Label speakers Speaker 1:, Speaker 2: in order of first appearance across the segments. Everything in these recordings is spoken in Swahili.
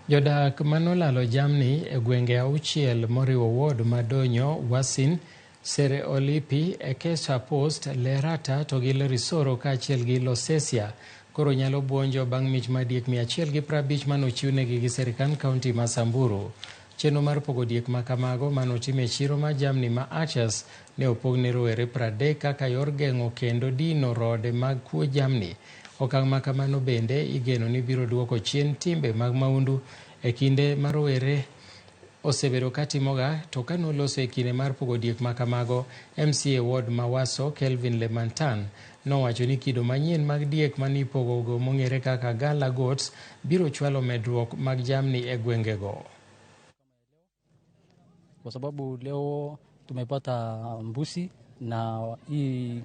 Speaker 1: Jodak manolalo jamni e gwenge auchiel moriwo ward madonyo, Wasin, Sere Olipi, Ekesa Post, Lerata to gi Lerisoro kaachiel gi Losesia koro nyalo buonjo bang' mich madiek 150 manochiwnegi gi serikand kaunti ma Samburu. Chenro mar pogo diek ma kamago manotim e chiro mar jamni ma Achas ne opog ne rowere 30 kaka yor geng'o kendo dino rode mag kuo jamni. Okang' ma kamano bende igeno ni biro duoko chien timbe mag mahundu e kinde ma rowere osebedo katimoga to kanoloso e kinde mar pogo diek ma kamago. MCA Ward Mawaso Kelvin Lemantan nowacho ni kido manyien mag diek manipogogo mong'ere kaka Gala Goats biro chwalo medruok mag jamni e gwengego.
Speaker 2: Kwa sababu leo tumepata mbuzi na hii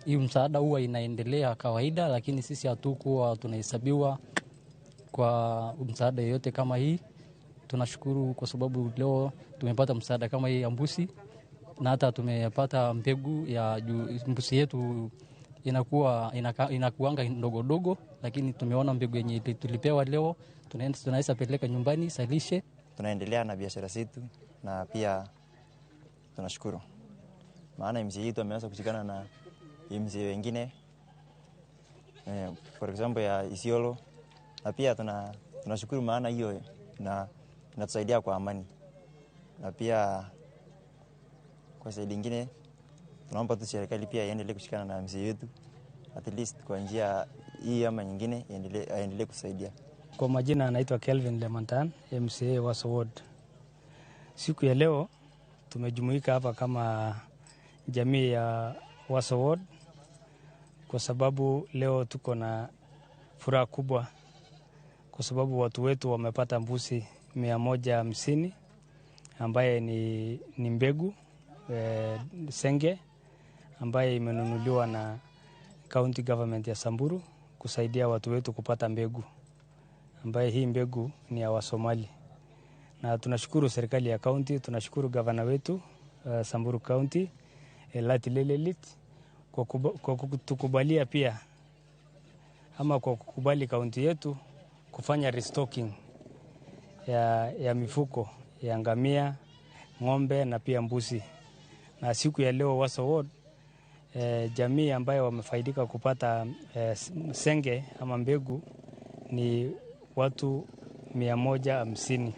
Speaker 2: msaada huwa inaendelea kawaida, lakini sisi hatukuwa tunahesabiwa kwa msaada yoyote kama hii. Tunashukuru kwa sababu leo tumepata msaada kama hii ya mbuzi, na hata tumepata mbegu ya mbuzi yetu inakuanga ndogo dogo, lakini tumeona mbegu yenye tulipewa leo tunaweza peleka nyumbani salishe.
Speaker 3: Tunaendelea na biashara zetu na pia tunashukuru. Maana mzee yetu ameanza kushikana na mzee wengine, for example ya Isiolo, na pia tunashukuru maana hiyo inatusaidia kwa amani. Na pia kwa saidi nyingine tunaomba tu serikali pia iendelee kushikana na mzee yetu, at least kwa njia hii ama nyingine iendelee kusaidia.
Speaker 4: Kwa majina anaitwa Kelvin Lemantan, MCA Waso Ward. Siku ya leo tumejumuika hapa kama jamii ya Waso Ward kwa sababu leo tuko na furaha kubwa kwa sababu watu wetu wamepata mbuzi 150 ambaye ni mbegu senge ambaye imenunuliwa na county government ya Samburu kusaidia watu wetu kupata mbegu, ambaye hii mbegu ni ya Wasomali. Na tunashukuru serikali ya county, tunashukuru gavana wetu Samburu County Elathi Lelelit kwa kutukubalia pia ama kwa kukubali county yetu kufanya restocking ya mifuko ya ngamia, ng'ombe na pia mbuzi. Na siku ya leo Waso Ward jamii ambayo wamefaidika kupata senge ama mbegu ni watu 150.